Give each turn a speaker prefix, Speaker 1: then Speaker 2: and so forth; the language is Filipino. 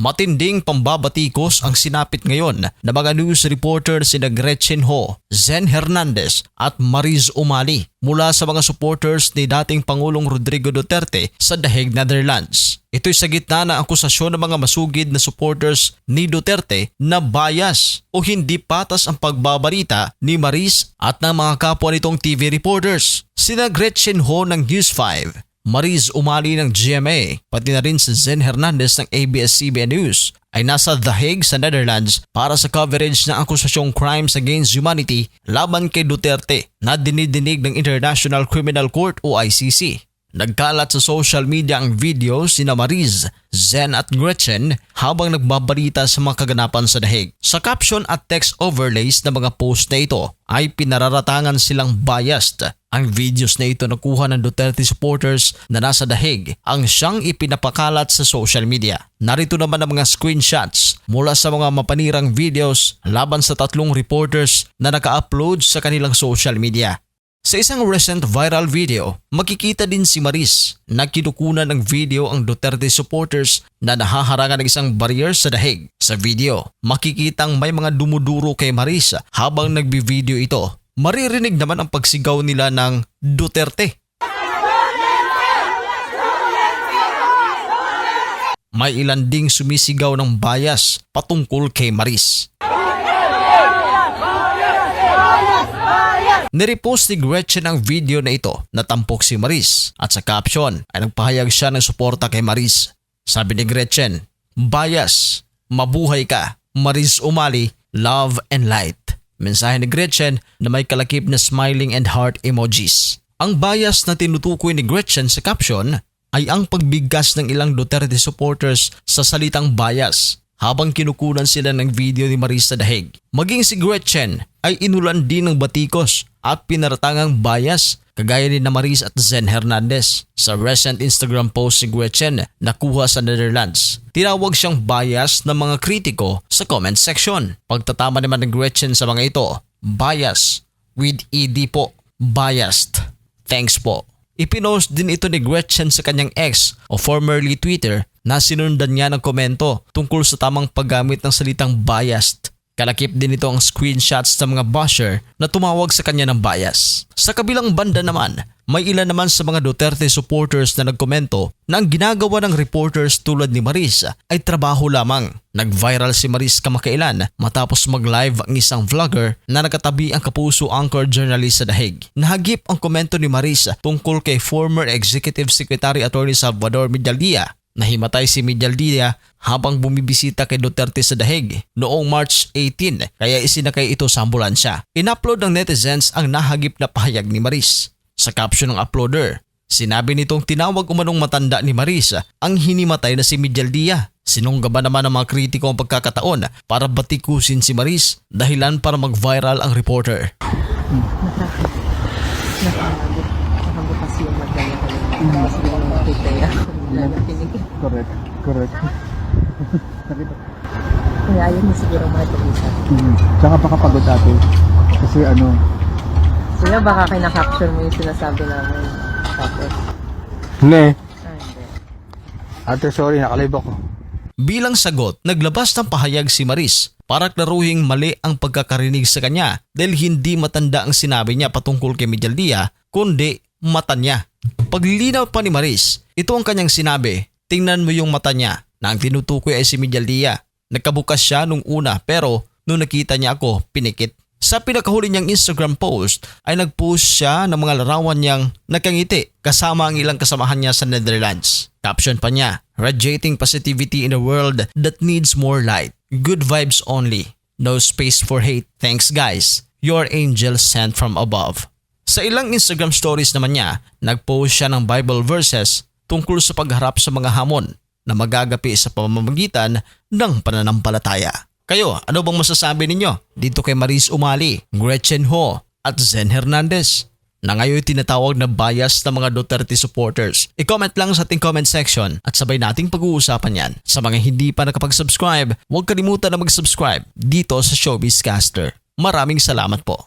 Speaker 1: Matinding pambabatikos ang sinapit ngayon ng mga news reporter sina Gretchen Ho, Zen Hernandez at Mariz Umali mula sa mga supporters ni dating Pangulong Rodrigo Duterte sa The Hague, Netherlands. Ito'y sa gitna ng akusasyon ng mga masugid na supporters ni Duterte na bias o hindi patas ang pagbabalita ni Mariz at ng mga kapwa nitong TV reporters. Sina Gretchen Ho ng News 5, Mariz Umali ng GMA, pati na rin si Zen Hernandez ng ABS-CBN News ay nasa The Hague sa Netherlands para sa coverage ng akusasyong crimes against humanity laban kay Duterte na dinidinig ng International Criminal Court o ICC. Nagkalat sa social media ang video sina Mariz, Zen at Gretchen habang nagbabalita sa mga kaganapan sa The Hague. Sa caption at text overlays ng mga post na ito ay pinararatangan silang biased. Ang videos na ito nakuha ng Duterte supporters na nasa The Hague ang siyang ipinapakalat sa social media. Narito naman ang mga screenshots mula sa mga mapanirang videos laban sa 3 reporters na naka-upload sa kanilang social media. Sa isang recent viral video, makikita din si Mariz na kinukunan ng video ang Duterte supporters na nahaharangan ng isang barrier sa The Hague. Sa video, makikitang may mga dumuduro kay Mariz habang nagbi-video ito. Maririnig naman ang pagsigaw nila ng Duterte. May ilan ding sumisigaw ng bias patungkol kay Mariz. Nirepost ni Gretchen ang video na ito na tampok si Mariz at sa caption ay nagpahayag siya ng suporta kay Mariz. Sabi ni Gretchen, "Bias, mabuhay ka, Mariz Umali, love and light." Mensahe ni Gretchen na may kalakip na smiling and heart emojis. Ang bias na tinutukoy ni Gretchen sa caption ay ang pagbigkas ng ilang Duterte supporters sa salitang bias habang kinukunan sila ng video ni Mariz sa The Hague. Maging si Gretchen ay inulan din ng batikos at pinaratangang bias kagaya ni na Mariz at Zen Hernandez. Sa recent Instagram post si Gretchen na kuha sa Netherlands, tinawag siyang bias ng mga kritiko sa comment section. Pagtatama naman ng Gretchen sa mga ito, bias with ED po, biased, thanks po. Ipinost din ito ni Gretchen sa kanyang ex o formerly Twitter na sinundan niya ng komento tungkol sa tamang paggamit ng salitang biased. Kalakip din ito ang screenshots ng mga basher na tumawag sa kanya ng bias. Sa kabilang banda naman, may ilan naman sa mga Duterte supporters na nagkomento na ang ginagawa ng reporters tulad ni Mariz ay trabaho lamang. Nag-viral si Mariz kamakailan matapos mag-live ang isang vlogger na nakatabi ang kapuso anchor journalist sa The Hague. Nahagip ang komento ni Mariz tungkol kay former Executive Secretary Attorney Salvador Medialdea. Nahimatay si Medialdea habang bumibisita kay Duterte sa The Hague noong March 18 kaya isinakay ito sa ambulansya. In-upload ng netizens ang nahagip na pahayag ni Mariz. Sa caption ng uploader, sinabi nitong tinawag umanong matanda ni Mariz ang hinimatay na si Medialdea. Sinunggaban naman ng mga kritiko ang pagkakataon para batikusin si Mariz, dahilan para mag-viral ang reporter.
Speaker 2: Nakabukas yung magdala ko lang. Tapos yung makita ako.
Speaker 3: Correct.
Speaker 2: Kaya ayun na siguro mga tulisa.
Speaker 3: Tsaka baka pagod ate. Kasi
Speaker 2: Kuya, baka kinakapture mo yung sinasabi namin. Tapos,
Speaker 3: hindi.
Speaker 2: hindi.
Speaker 3: Ate, sorry, nakalive ako.
Speaker 1: Bilang sagot, naglabas ng pahayag si Mariz para klaruhing mali ang pagkakarinig sa kanya dahil hindi matanda ang sinabi niya patungkol kay Medialdea kundi mata niya. Paglilinaw pa ni Mariz, ito ang kanyang sinabi, "Tingnan mo yung mata niya na ang tinutukoy ay si Medialdea. Nagkabukas siya nung una pero nung nakita niya ako, pinikit." Sa pinakahuli niyang Instagram post ay nagpost siya ng mga larawan niyang nakangiti kasama ang ilang kasamahan niya sa Netherlands. Caption pa niya, "Radiating positivity in a world that needs more light. Good vibes only. No space for hate. Thanks guys. Your angel sent from above." Sa ilang Instagram stories naman niya, nagpost siya ng Bible verses tungkol sa pagharap sa mga hamon na magagapi sa pamamagitan ng pananampalataya. Kayo, ano bang masasabi ninyo dito kay Mariz Umali, Gretchen Ho at Zen Hernandez na ngayon tinatawag na bias ng mga Duterte supporters? I-comment lang sa ating comment section at sabay nating pag-uusapan yan. Sa mga hindi pa nakapag-subscribe, huwag kalimutan na mag-subscribe dito sa Showbiz Caster. Maraming salamat po.